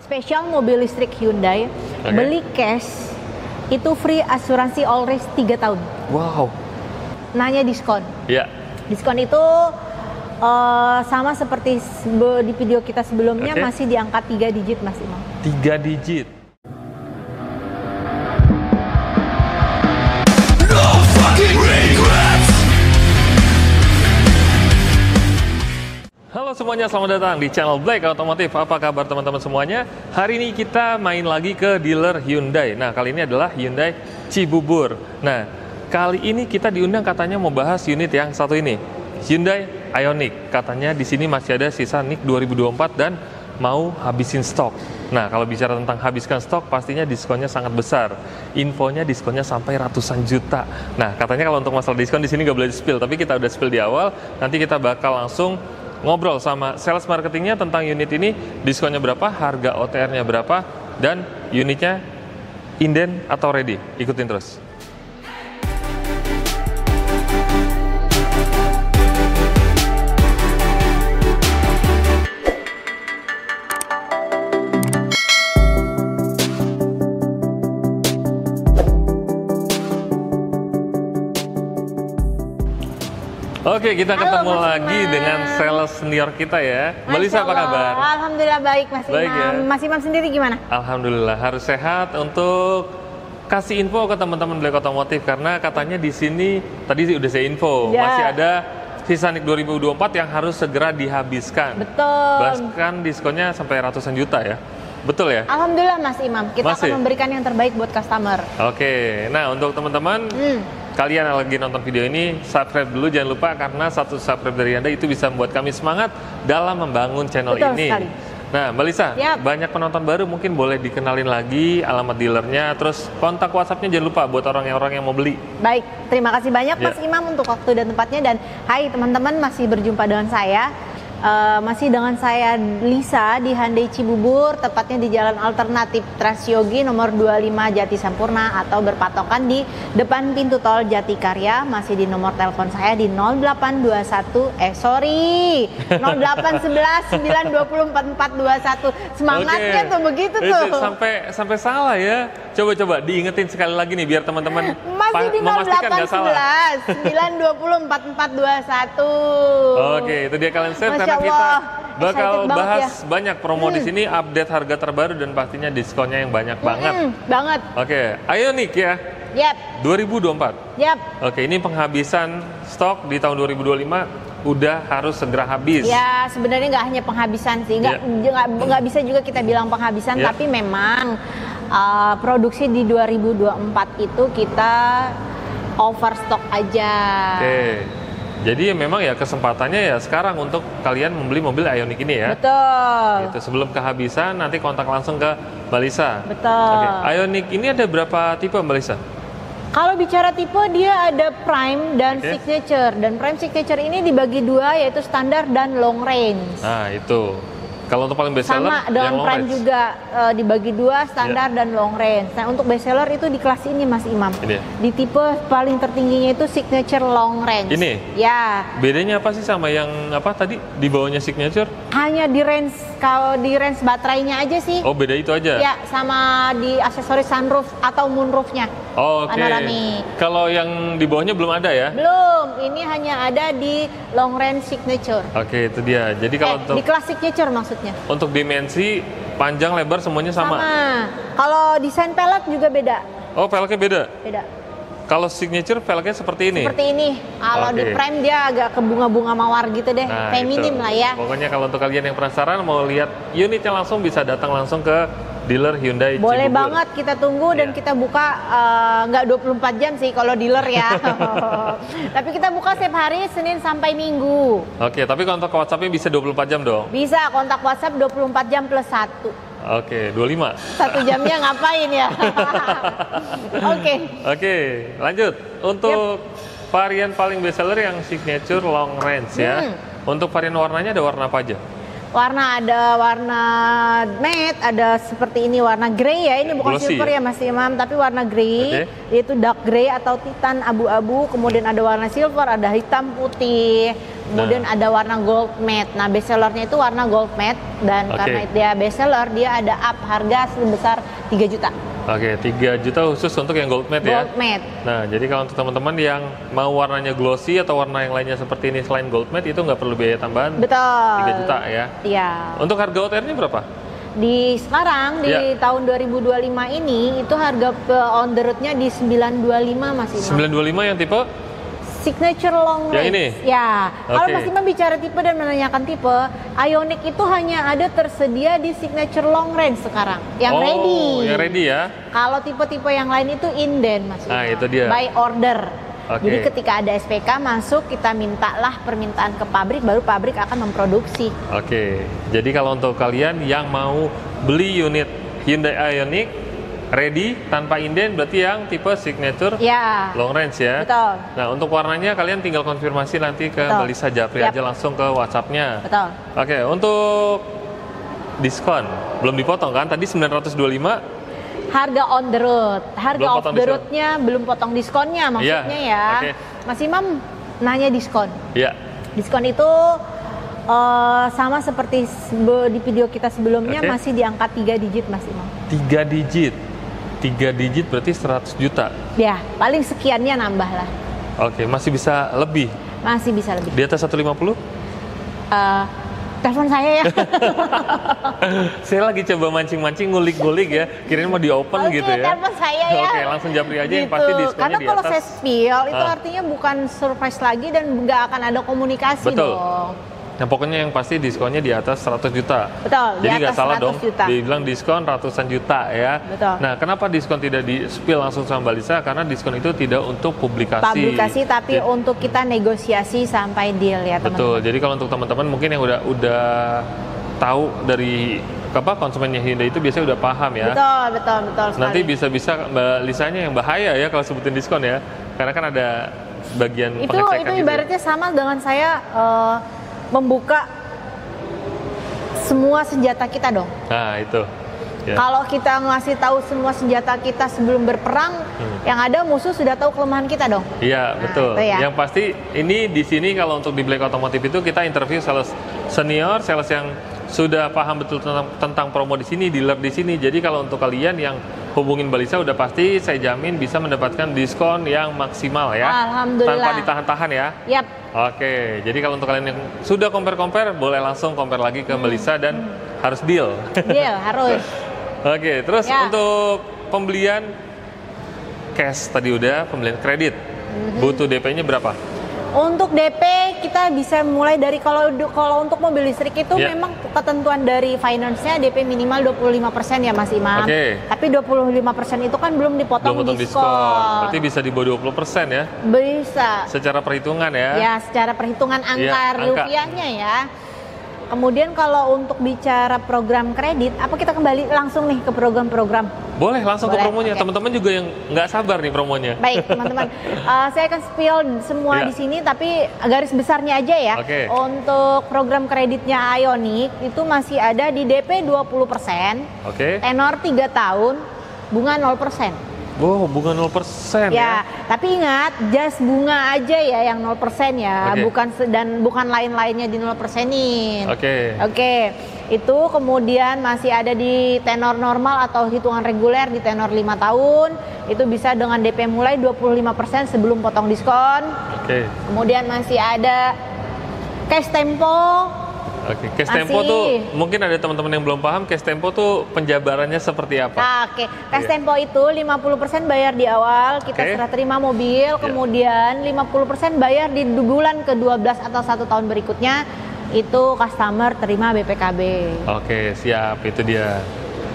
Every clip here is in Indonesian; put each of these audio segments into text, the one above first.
spesial mobil listrik Hyundai, beli cash itu free asuransi all risk 3 tahun. Wow. Nanya diskon. Iya. Diskon itu sama seperti di video kita sebelumnya, masih di angka 3 digit Mas Imam. 3 digit. Halo semuanya, selamat datang di channel Black Automotive. Apa kabar teman-teman semuanya? Hari ini kita main lagi ke dealer Hyundai. Nah, kali ini adalah Hyundai Cibubur. Nah, kali ini kita diundang katanya mau bahas unit yang satu ini, Hyundai Ioniq. Katanya di sini masih ada sisa NIK 2024 dan mau habisin stok. Nah, kalau bicara tentang habiskan stok, pastinya diskonnya sangat besar. Infonya diskonnya sampai ratusan juta. Nah, katanya kalau untuk masalah diskon di sini nggak boleh di-spill, tapi kita udah spill di awal. Nanti kita bakal langsung ngobrol sama sales marketingnya tentang unit ini, diskonnya berapa, harga OTR-nya berapa, dan unitnya inden atau ready. Ikutin terus. Oke, kita ketemu lagi dengan sales senior kita ya. Mbak Lisa, apa kabar? Alhamdulillah baik, Mas Imam. Baik, ya? Mas Imam sendiri gimana? Alhamdulillah, harus sehat. Untuk kasih info ke teman-teman Black Automotive, karena katanya di sini tadi udah saya info, masih ada sisa NIK 2024 yang harus segera dihabiskan. Betul. Bahkan diskonnya sampai ratusan juta ya. Betul ya? Alhamdulillah Mas Imam, kita akan memberikan yang terbaik buat customer. Oke, nah untuk teman-teman kalian yang lagi nonton video ini, subscribe dulu jangan lupa, karena satu subscribe dari Anda itu bisa membuat kami semangat dalam membangun channel ini. Sekali. Nah, Mbak Lisa, banyak penonton baru, mungkin boleh dikenalin lagi alamat dealernya, terus kontak WhatsApp-nya jangan lupa buat orang yang mau beli. Baik, terima kasih banyak Mas Imam untuk waktu dan tempatnya, dan hai teman-teman, masih berjumpa dengan saya. Masih dengan saya Lisa di Hyundai Cibubur, tepatnya di Jalan Alternatif Trasyogi nomor 25 Jati Sampurna, atau berpatokan di depan pintu tol Jatikarya. Masih di nomor telepon saya di 0811 920 4421. Semangatnya tuh begitu tuh. Sampai salah ya. Coba diingetin sekali lagi nih biar teman-teman masih di 0811 920 4421. Oke, itu dia kalian share, karena kita bakal bahas banyak promo di sini, update harga terbaru, dan pastinya diskonnya yang banyak banget. Oke, Ioniq ya. 2024. Oke, ini penghabisan stok di tahun 2025 udah harus segera habis. Ya, sebenarnya nggak hanya penghabisan sih, nggak bisa juga kita bilang penghabisan, tapi memang produksi di 2024 itu kita overstock aja. Oke. Jadi memang ya kesempatannya ya sekarang untuk kalian membeli mobil Ioniq ini ya. Betul. Gitu, sebelum kehabisan nanti kontak langsung ke Mbak Lisa. Betul. Oke. Ioniq ini ada berapa tipe Mbak Lisa? Kalau bicara tipe, dia ada Prime dan Signature. Dan Prime Signature ini dibagi dua, yaitu standar dan long range. Nah itu. Kalau untuk paling best seller, sama dengan Prime juga dibagi dua, standar dan long range. Nah, untuk best seller itu di kelas ini Mas Imam. Di tipe paling tertingginya itu Signature long range. Ini? Ya. Bedanya apa sih sama yang apa tadi di bawahnya Signature? Hanya di range, kalau di range baterainya aja sih. Oh, beda itu aja? Ya, sama di aksesoris sunroof atau moonroofnya. Oke. Kalau yang di bawahnya belum ada ya? Belum, ini hanya ada di long range Signature. Oke, itu dia. Jadi kalau di kelas Signature maksudnya. Untuk dimensi, panjang, lebar semuanya sama? Kalau desain pelek juga beda. Oh, peleknya beda? Beda. Kalau Signature peleknya seperti ini? Seperti ini. Kalau di Prime dia agak ke bunga-bunga mawar gitu deh. Nah, feminim lah ya. Pokoknya kalau untuk kalian yang penasaran mau lihat unitnya langsung, bisa datang langsung ke dealer Hyundai Cibubur. Boleh banget, kita tunggu dan kita buka nggak 24 jam sih kalau dealer ya. Tapi kita buka setiap hari Senin sampai Minggu. Oke, tapi kontak WhatsApp-nya bisa 24 jam dong? Bisa, kontak WhatsApp 24 jam plus 1. Oke, 25. 1 jamnya ngapain ya? Oke, lanjut. Untuk varian paling best seller yang Signature long range ya. Untuk varian warnanya ada warna apa aja? Warna ada warna matte, ada seperti ini warna grey ya. Ini bukan silver ya Mas Imam, tapi warna grey, yaitu dark grey atau titan abu-abu. Kemudian ada warna silver, ada hitam putih. kemudian ada warna gold matte. Nah, best sellernya itu warna gold matte, dan karena dia best seller, dia ada up harga sebesar 3 juta. Oke, 3 juta khusus untuk yang gold matte ya? Gold matte. Nah, jadi kalau untuk teman-teman yang mau warnanya glossy atau warna yang lainnya seperti ini selain gold matte, itu nggak perlu biaya tambahan? Betul. 3 juta ya? Iya. Untuk harga OTR-nya berapa? Sekarang di tahun 2025 ini, itu harga on the road-nya di 925 Mas Imam. 925 yang tipe? Signature long range. Yang ini? Ya. Kalau Oke. Mas Imam bicara tipe dan menanyakan tipe, Ioniq itu hanya ada tersedia di signature long range sekarang. Yang ready. Yang ready ya? Kalau tipe-tipe yang lain itu inden, Mas Imam. Nah, itu dia. By order. Oke. Jadi ketika ada SPK masuk, kita mintalah permintaan ke pabrik, baru pabrik akan memproduksi. Oke. Jadi kalau untuk kalian yang mau beli unit Hyundai Ioniq ready tanpa inden, berarti yang tipe signature Ya. long range ya? Betul. Nah, untuk warnanya kalian tinggal konfirmasi nanti ke Betul. Mbak Lisa Japri Yap. aja langsung ke WhatsApp-nya. Betul. Oke, untuk diskon belum dipotong kan? Tadi 925. Harga on the road, harga Belum off potong the diskon. roadnya belum potong diskonnya, maksudnya ya. Oke. Mas Imam nanya diskon. Ya. Diskon itu sama seperti di video kita sebelumnya, Oke. masih di angka 3 digit Mas Imam. 3 digit. 3 digit berarti 100 juta. Ya, paling sekiannya nambah lah. Oke, masih bisa lebih. Masih bisa lebih. Di atas 150? Telepon saya ya. Saya lagi coba mancing-mancing, ngulik-ngulik ya. Kirain mau di-open Oke, gitu ya. telepon saya ya. Oke, langsung Japri aja yang Gitu. pasti diskonnya Karena di kalau atas. saya spill itu Ah. artinya bukan surprise lagi dan nggak akan ada komunikasi Betul. dong. Nah, pokoknya yang pasti diskonnya di atas 100 juta. Betul, di Jadi nggak atas salah 100 dong, juta. dibilang diskon ratusan juta ya. Betul. Nah, kenapa diskon tidak di-spill langsung sama Mbak Lisa? Karena diskon itu tidak untuk publikasi. Tapi Jadi- untuk kita negosiasi sampai deal ya teman-teman. Betul. Jadi kalau untuk teman-teman mungkin yang udah tahu dari konsumennya Hyundai itu biasanya udah paham ya. Betul sekali. Nanti bisa-bisa Mbak Lisanya yang bahaya ya kalau sebutin diskon ya. Karena kan ada bagian itu pengecekan gitu ya. ibaratnya sama dengan saya membuka semua senjata kita dong. Nah, itu. Ya. Kalau kita ngasih tahu semua senjata kita sebelum berperang, yang ada musuh sudah tahu kelemahan kita dong. Iya, Nah, betul. itu ya. Yang pasti ini di sini kalau untuk di Black Otomotif itu kita interview sales senior, sales yang sudah paham betul tentang promo di sini, dealer di sini. Jadi kalau untuk kalian yang hubungin Mbak Lisa udah pasti saya jamin bisa mendapatkan diskon yang maksimal ya. Alhamdulillah. Tanpa ditahan-tahan ya. Yap. Oke, jadi kalau untuk kalian yang sudah compare-compare boleh langsung compare lagi ke Mbak Lisa dan harus deal. Deal harus. Oke, terus Ya. untuk pembelian cash tadi udah, pembelian kredit. Butuh DP-nya berapa? Untuk DP kita bisa mulai dari kalau untuk mobil listrik itu Ya. memang ketentuan dari finance-nya DP minimal 25% ya Mas Imam. Oke. Tapi 25% itu kan belum dipotong Belum potong diskon. Berarti bisa di bawah 20% ya? Bisa. Secara perhitungan ya? Ya, secara perhitungan angka Ya, angka. rupiahnya ya. Kemudian kalau untuk bicara program kredit, apa kita kembali langsung nih ke program-program? Boleh langsung Boleh, ke promonya. oke. Teman-teman juga yang nggak sabar nih promonya. Baik, teman-teman. Saya akan spill semua Ya. di sini, tapi garis besarnya aja ya. Oke. Untuk program kreditnya Ioniq itu masih ada di DP 20%, Oke. tenor 3 tahun, bunga 0%. Wow, bunga 0% ya? Ya, tapi ingat, just bunga aja ya yang 0% ya, Oke. bukan lain-lainnya di 0%-in. Oke. Oke, itu kemudian masih ada di tenor normal atau hitungan reguler di tenor 5 tahun. Itu bisa dengan DP mulai 25% sebelum potong diskon. Oke. Kemudian masih ada cash tempo. Oke. Cash Masih. tempo tuh mungkin ada teman-teman yang belum paham cash tempo tuh penjabarannya seperti apa? Nah, oke, cash Iya. tempo itu 50% bayar di awal, kita Oke. serah terima mobil, kemudian 50% bayar di bulan ke-12 atau 1 tahun berikutnya, itu customer terima BPKB. Oke, siap. Itu dia.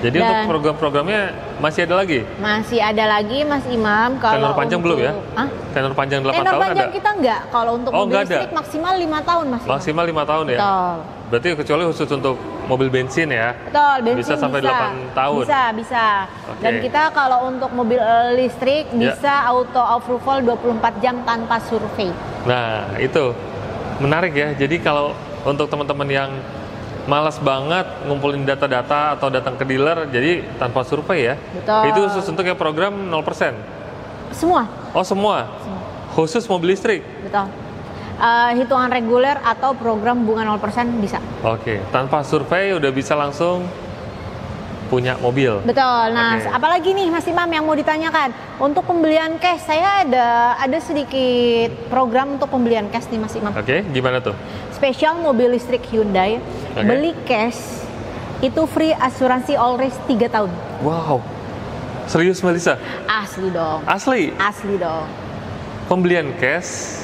Jadi Dan- untuk program-programnya masih ada lagi? Masih ada lagi Mas Imam kalau Tenor panjang belum ya? Hah? Tenor panjang 8 Tenor tahun panjang ada? kita enggak, kalau untuk Oh, mobil nggak ada? listrik maksimal 5 tahun Mas Imam. Maksimal 5 tahun ya? Betul. Berarti kecuali khusus untuk mobil bensin ya? Betul, bensin Bisa sampai 8 tahun? Bisa. Oke. Dan kita kalau untuk mobil listrik Ya. bisa auto approval 24 jam tanpa survei. Nah, itu menarik ya. Jadi kalau untuk teman-teman yang malas banget ngumpulin data-data atau datang ke dealer, jadi tanpa survei ya? Betul. Itu khusus untuk yang program 0%? Semua. Oh, semua? Khusus mobil listrik? Betul. hitungan reguler atau program bunga 0% bisa. Oke, tanpa survei udah bisa langsung punya mobil. Betul. Nah, Oke. apalagi nih Mas Imam yang mau ditanyakan untuk pembelian cash, saya ada sedikit program untuk pembelian cash nih Mas Imam. Oke, gimana tuh? Spesial mobil listrik Hyundai, Oke. beli cash itu free asuransi all risk 3 tahun. Wow, serius Melisa? Asli dong. Asli? Asli dong. Pembelian cash,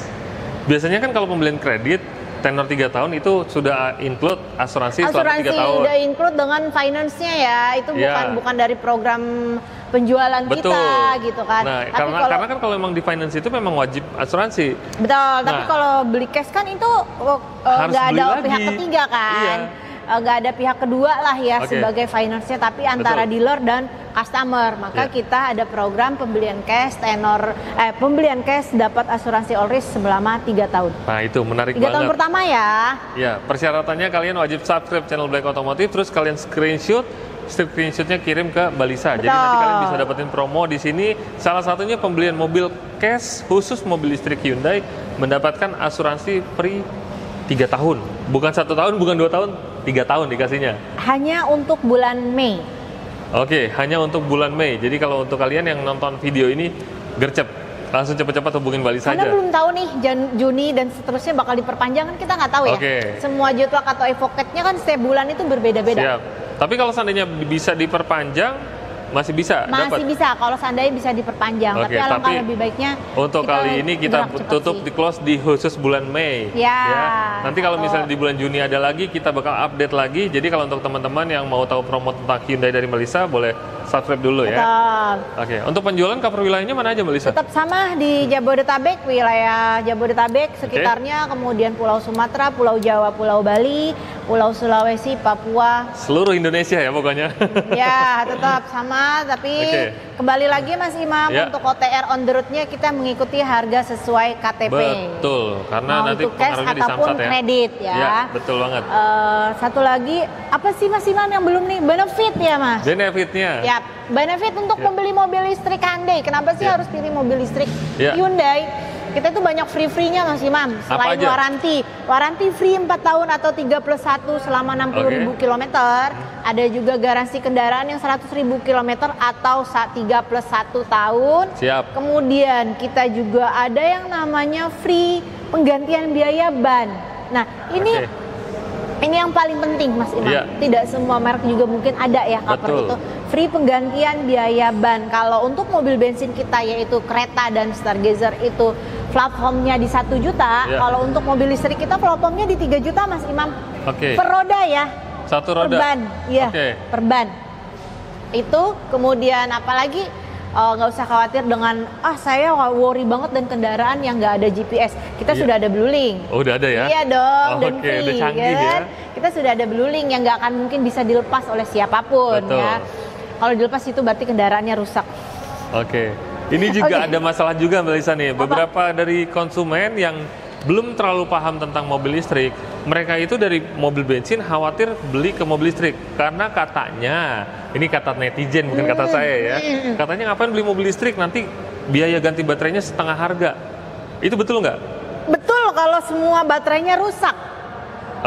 biasanya kan kalau pembelian kredit, tenor 3 tahun itu sudah include asuransi selama 3 tahun. Udah include dengan finance-nya ya, itu Ya. bukan dari program penjualan Betul. kita gitu kan. Nah, Tapi karena kan kalau memang di finance itu memang wajib asuransi. betul, tapi Nah. kalau beli cash kan itu Harus nggak beli ada lagi. pihak ketiga kan. Nggak ada pihak kedua lah ya Oke. sebagai finance-nya, tapi antara Betul. dealer dan customer. Maka Ya. kita ada program pembelian cash pembelian cash dapat asuransi all risk selama 3 tahun. Nah, itu menarik 3 tahun banget. pertama ya. Ya, persyaratannya kalian wajib subscribe channel Black Automotive, terus kalian screenshotnya kirim ke Balisa. Jadi nanti Betul. kalian bisa dapetin promo di sini. Salah satunya pembelian mobil cash khusus mobil listrik Hyundai mendapatkan asuransi free 3 tahun. Bukan 1 tahun, bukan 2 tahun, 3 tahun dikasihnya. Hanya untuk bulan Mei. Oke, hanya untuk bulan Mei. Jadi kalau untuk kalian yang nonton video ini, gercep. Langsung cepat-cepat hubungin Balisa Karena aja. belum tahu nih Juni dan seterusnya bakal diperpanjang, kan kita nggak tahu ya. Oke. Semua jadwal atau advocate-nya kan setiap bulan itu berbeda-beda. Siap. Tapi kalau seandainya bisa diperpanjang, masih bisa Masih dapat. bisa kalau seandainya bisa diperpanjang. Oke, tapi alangkah tapi lebih baiknya Untuk kali ini kita gerak cepat tutup sih. di close di khusus bulan Mei. Ya. Nanti kalau Betul. misalnya di bulan Juni ada lagi, kita bakal update lagi. Jadi kalau untuk teman-teman yang mau tahu promo tentang Hyundai dari Melisa, boleh subscribe dulu ya. Betul. Oke, untuk penjualan cover wilayahnya mana aja Melisa? Tetap sama di Jabodetabek, wilayah Jabodetabek sekitarnya, kemudian Pulau Sumatera, Pulau Jawa, Pulau Bali, Pulau Sulawesi, Papua. Seluruh Indonesia ya pokoknya. Ya, tetap sama, tapi Oke. kembali lagi Mas Imam, Ya. untuk OTR on the road-nya kita mengikuti harga sesuai KTP. Betul, karena Mau nanti itu cash pengaruhnya di ataupun Samsat ya. kredit ya. Ya, betul banget. Satu lagi, apa sih Mas Imam yang belum nih? Benefit ya Mas? Benefitnya. Ya, benefit untuk Ya. membeli mobil listrik Hyundai. Kenapa sih Ya. harus pilih mobil listrik Ya. Hyundai? Kita tuh banyak free-free-nya Mas Imam. Selain aja? Waranti free 4 tahun atau 3+1 selama 60.000 kilometer. Ada juga garansi kendaraan yang 100.000 kilometer atau 3+1 tahun. Siap. Kemudian kita juga ada yang namanya free penggantian biaya ban. Nah, ini Oke. Ini yang paling penting Mas Imam. Iya. Tidak semua merek juga mungkin ada ya cover Betul. itu. Free penggantian biaya ban. Kalau untuk mobil bensin kita yaitu Creta dan Stargazer itu platformnya di 1 juta. Iya. Kalau untuk mobil listrik kita platformnya di 3 juta Mas Imam. Oke. Per roda ya. Satu Per roda. ban. Iya. Oke. Per ban. Itu kemudian apalagi nggak usah khawatir dengan saya worry banget dan kendaraan yang nggak ada GPS. Kita Iya. sudah ada BlueLink. Oh, udah ada ya? Iya dong, Oh, dan oke, free udah canggih kan. ya. Kita sudah ada BlueLink yang nggak akan mungkin bisa dilepas oleh siapapun Betul. ya. Kalau dilepas itu berarti kendaraannya rusak. Oke. Ini juga Oke. ada masalah juga Melisa nih. Beberapa dari konsumen yang belum terlalu paham tentang mobil listrik, mereka itu dari mobil bensin khawatir beli ke mobil listrik karena katanya, ini kata netizen bukan kata saya ya, katanya ngapain beli mobil listrik nanti biaya ganti baterainya setengah harga. Itu betul nggak? Betul kalau semua baterainya rusak.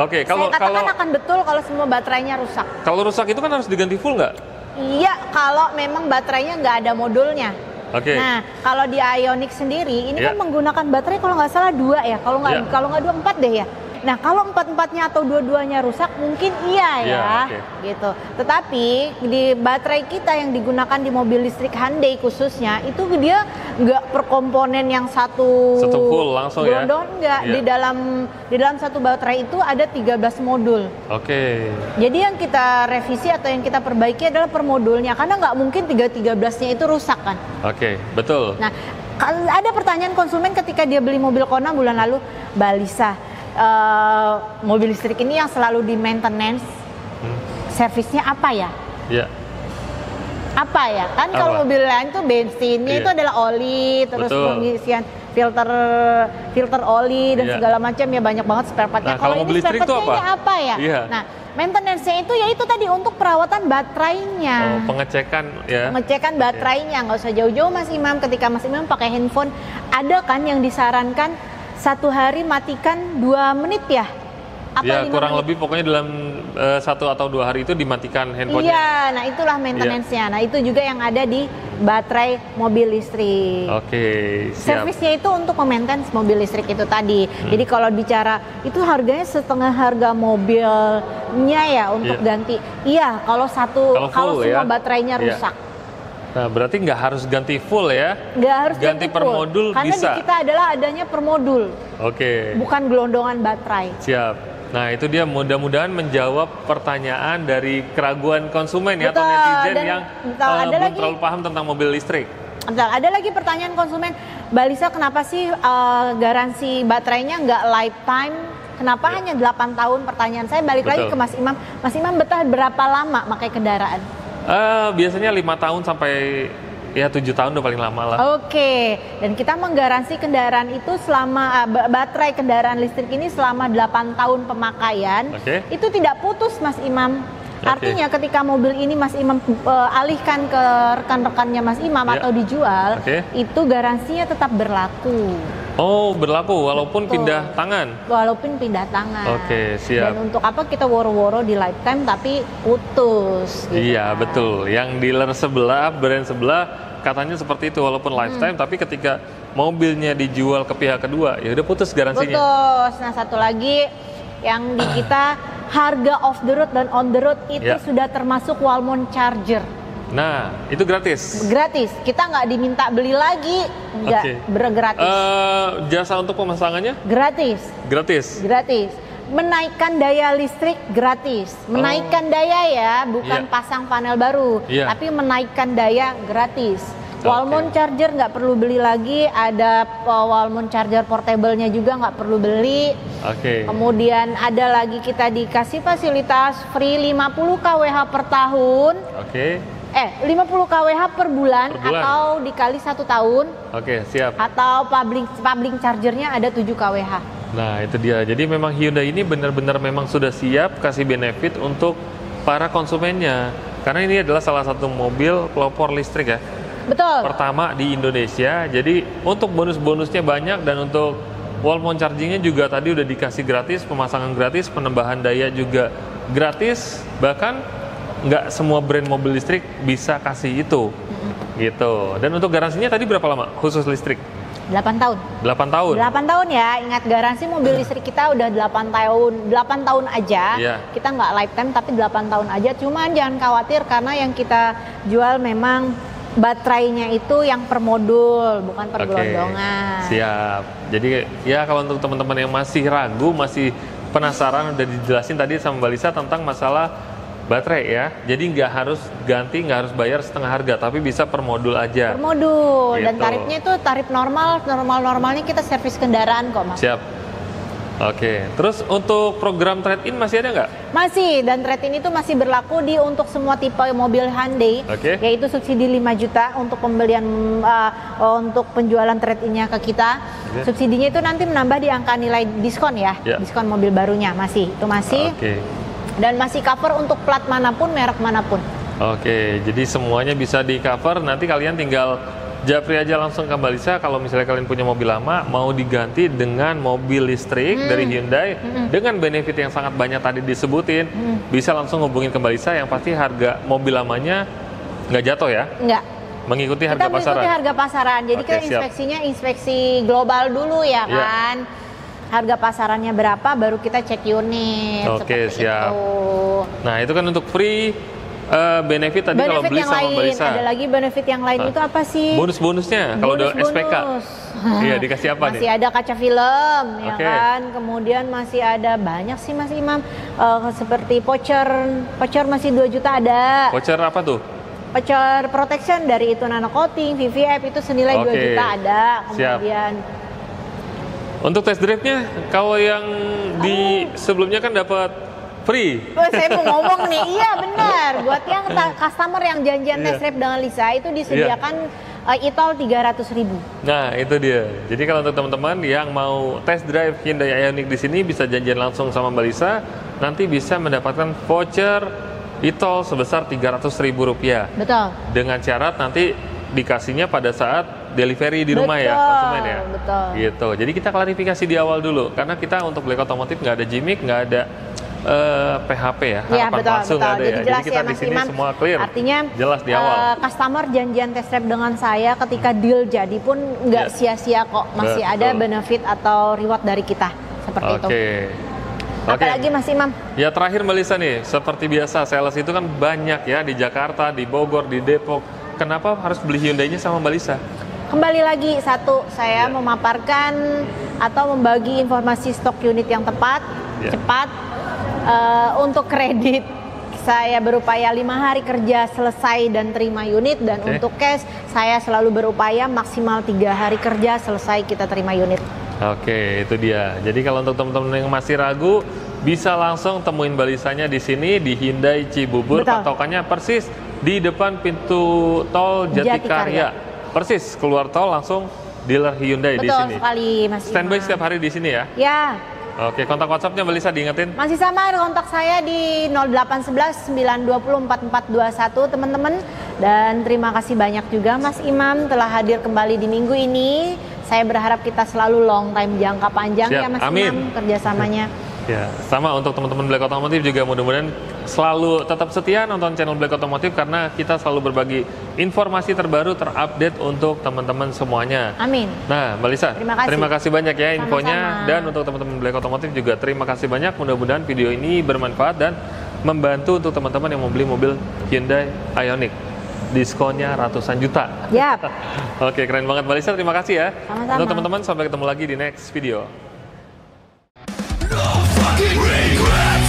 Oke, kalau Saya katakan kalau akan betul kalau semua baterainya rusak. kalau rusak itu kan harus diganti full nggak? Iya, kalau memang baterainya nggak ada modulnya. Oke. Nah, kalau di Ioniq sendiri ini Ya. kan menggunakan baterai kalau nggak salah 2 ya, kalau nggak Ya. kalau nggak 2 4 deh ya. Nah, kalau 4-4-nya atau 2-2-nya rusak mungkin iya ya, Ya, oke. gitu. Tetapi di baterai kita yang digunakan di mobil listrik Hyundai khususnya itu dia nggak per komponen yang satu full langsung ya? gondong, nggak. Ya. Di dalam satu baterai itu ada 13 modul. Oke. Jadi yang kita revisi atau yang kita perbaiki adalah per modulnya karena nggak mungkin 13-nya itu rusak kan. Oke, betul. Nah, ada pertanyaan konsumen ketika dia beli mobil Kona bulan lalu, Balisa, mobil listrik ini yang selalu di maintenance, servisnya apa ya? Ya. Apa ya? Kan kalau Apa? mobil lain tuh bensinnya Iya. itu adalah oli, terus Betul. pengisian filter oli dan Iya. segala macam ya, banyak banget spare partnya. Nah, kalau mobil ini spare listrik itu partnya ini apa ya? Iya. Nah, maintenance-nya itu ya itu tadi untuk perawatan baterainya. Oh, pengecekan ya. Pengecekan baterainya, nggak usah jauh-jauh Mas Imam. Ketika Mas Imam pakai handphone, ada kan yang disarankan satu hari matikan 2 menit ya? Apa Ya 5 kurang menit? lebih pokoknya dalam 1 atau 2 hari itu dimatikan handphonenya. Iya, nah itulah maintenance-nya. Nah itu juga yang ada di baterai mobil listrik. Oke, siap. Servisnya itu untuk memaintain mobil listrik itu tadi. Jadi kalau bicara itu harganya setengah harga mobilnya ya untuk Iya. ganti. Iya, kalau Kalau kalau full semua ya. baterainya Iya. rusak. Nah, berarti nggak harus ganti full ya? Nggak harus Ganti per full. modul Karena bisa. di kita adalah adanya per modul, Oke, bukan gelondongan baterai. siap. Nah, itu dia mudah-mudahan menjawab pertanyaan dari keraguan konsumen ya, atau Betul, netizen dan yang betul, ada belum lagi. terlalu paham tentang mobil listrik. Bentar, ada lagi pertanyaan konsumen, Mbak Lisa kenapa sih garansi baterainya nggak lifetime? Kenapa Ya. hanya 8 tahun? Pertanyaan saya balik lagi Betul. ke Mas Imam. Mas Imam betah berapa lama pakai kendaraan? Biasanya 5 tahun sampai ya 7 tahun udah paling lama lah. Oke, dan kita menggaransi kendaraan itu selama baterai kendaraan listrik ini selama 8 tahun pemakaian. Oke. Itu tidak putus Mas Imam. Oke. Artinya ketika mobil ini Mas Imam alihkan ke rekan-rekannya Mas Imam Ya. atau dijual, Oke. itu garansinya tetap berlaku. Oh, berlaku walaupun Betul. pindah tangan. Walaupun pindah tangan. Oke, siap. Dan untuk apa kita woro-woro di lifetime tapi putus? Gitu Iya, kan. betul. Yang dealer sebelah, brand sebelah katanya seperti itu walaupun lifetime, tapi ketika mobilnya dijual ke pihak kedua, ya udah putus garansinya. Putus. Nah satu lagi yang di kita harga off the road dan on the road itu Ya. sudah termasuk Walmont Charger. Nah, itu gratis. Gratis. Kita nggak diminta beli lagi, nggak Oke. bergratis. Jasa untuk pemasangannya Gratis. gratis. Gratis. Menaikkan daya listrik gratis. Menaikkan daya ya, bukan Iya. pasang panel baru, Iya. tapi menaikkan daya gratis. Oke. Walmont Charger nggak perlu beli lagi, ada Walmont Charger portable-nya juga nggak perlu beli. Oke. Kemudian ada lagi kita dikasih fasilitas free 50 kWh per tahun, Oke. 50 kWh per bulan, Per bulan. atau dikali 1 tahun, Oke, siap. atau public chargernya ada 7 kWh. Nah, itu dia. Jadi memang Hyundai ini benar-benar memang sudah siap kasih benefit untuk para konsumennya. Karena ini adalah salah satu mobil pelopor listrik ya. Betul. Pertama di Indonesia. Jadi untuk bonus-bonusnya banyak dan untuk Walmont chargingnya juga tadi udah dikasih gratis, pemasangan gratis, penambahan daya juga gratis. Bahkan nggak semua brand mobil listrik bisa kasih itu. Gitu. Dan untuk garansinya tadi berapa lama khusus listrik? 8 tahun. 8 tahun. 8 tahun ya, ingat garansi mobil listrik kita udah 8 tahun. 8 tahun aja. Iya. Kita nggak lifetime tapi 8 tahun aja. Cuman jangan khawatir karena yang kita jual memang baterainya itu yang per modul, bukan per Oke, gelondongan. siap. Jadi ya kalau untuk teman-teman yang masih ragu, masih penasaran, udah dijelasin tadi sama Mbak Lisa tentang masalah baterai ya. Jadi nggak harus ganti, nggak harus bayar setengah harga, tapi bisa per modul aja. Per modul. Dan Gitu. tarifnya itu tarif normalnya kita servis kendaraan kok Mas. Siap. Oke, terus untuk program trade-in masih ada nggak? Masih, dan trade-in itu masih berlaku untuk semua tipe mobil Hyundai, Oke. yaitu subsidi 5 juta untuk pembelian untuk penjualan trade-innya ke kita. Oke. Subsidinya itu nanti menambah di angka nilai diskon ya, Ya. diskon mobil barunya masih, itu masih, Oke. dan masih cover untuk plat manapun, merek manapun. Oke, jadi semuanya bisa di cover. Nanti kalian tinggal japri aja langsung ke Mbak Lisa kalau misalnya kalian punya mobil lama mau diganti dengan mobil listrik dari Hyundai dengan benefit yang sangat banyak tadi disebutin, bisa langsung hubungin ke Mbak Lisa. Yang pasti harga mobil lamanya nggak jatuh ya, Enggak. mengikuti harga Kita mengikuti pasaran. harga pasaran. Jadi Oke, kita siap. inspeksinya inspeksi global dulu ya Iya. kan. Harga pasarannya berapa baru kita cek unit. Oke, seperti siap. itu. Nah itu kan untuk free benefit tadi kalau Benefit beli yang sama lain, Mbak Lisa. ada lagi benefit yang lain itu apa sih? Bonus-bonusnya kalau udah Bonus-bonus. SPK. Iya, dikasih apa masih nih? ada kaca film, ya Oke. kan? Kemudian masih ada banyak sih Mas Imam, seperti voucher masih 2 juta ada. Voucher apa tuh? Voucher protection dari itu nano coating, VVF itu senilai 2 Oke. juta ada. Siap. Kemudian Untuk test drive-nya, kalau yang di sebelumnya kan dapat free. Saya mau ngomong nih, iya benar. Buat yang customer yang janjian Iya. test drive dengan Lisa itu disediakan e-tol 300.000. Nah, itu dia. Jadi kalau untuk teman-teman yang mau test drive Hyundai Ioniq di sini bisa janjian langsung sama Mbak Lisa, nanti bisa mendapatkan voucher e-tol sebesar Rp300.000 Betul. dengan syarat nanti dikasihnya pada saat delivery di rumah ya konsumen ya. Betul. Gitu. Jadi kita klarifikasi di awal dulu karena kita untuk Black Otomotif nggak ada gimmick, nggak ada PHP ya, Iya, harapan betul, palsu betul. nggak ada Jadi ya. jelas Jadi kita ya, di Mas sini Imam. semua clear. Artinya jelas di awal. Customer janjian test drive dengan saya ketika deal jadi pun nggak sia-sia kok. Masih ada Betul. benefit atau reward dari kita seperti itu. Apalagi Mas Imam? Ya terakhir Mbak Lisa nih, seperti biasa sales itu kan banyak ya di Jakarta, di Bogor, di Depok. Kenapa harus beli Hyundai-nya sama Mbak Lisa? Kembali lagi satu, saya memaparkan atau membagi informasi stok unit yang tepat, cepat. Untuk kredit saya berupaya 5 hari kerja selesai dan terima unit, dan untuk cash saya selalu berupaya maksimal 3 hari kerja selesai kita terima unit. Oke, itu dia. Jadi kalau untuk teman-teman yang masih ragu, bisa langsung temuin Mbak Lisanya di sini di Hyundai Cibubur. Betul. Patokannya persis di depan pintu tol Jatikarya. Persis keluar tol langsung dealer Hyundai di sini. Betul sekali Mas Imam. Standby setiap hari di sini ya? Ya. Oke, kontak WhatsApp-nya Mbak Lisa diingetin? Masih sama, kontak saya di 0811 920 4421 teman-teman. Dan terima kasih banyak juga Mas Imam telah hadir kembali di minggu ini. Saya berharap kita selalu long time jangka panjang. Siap. Ya Mas Amin. Imam kerjasamanya. Ya, sama untuk teman-teman Black Otomotif juga mudah-mudahan selalu tetap setia nonton channel Black Otomotif karena kita selalu berbagi informasi terbaru, terupdate untuk teman-teman semuanya. Amin. Nah, Mbak Lisa, terima kasih banyak ya infonya. Sama-sama. Dan untuk teman-teman Black Otomotif juga terima kasih banyak. Mudah-mudahan video ini bermanfaat dan membantu untuk teman-teman yang mau beli mobil Hyundai Ioniq. Diskonnya ratusan juta. Yap. Oke, keren banget Mbak Lisa, terima kasih ya. Sama-sama. Untuk teman-teman, sampai ketemu lagi di next video. Fucking regret.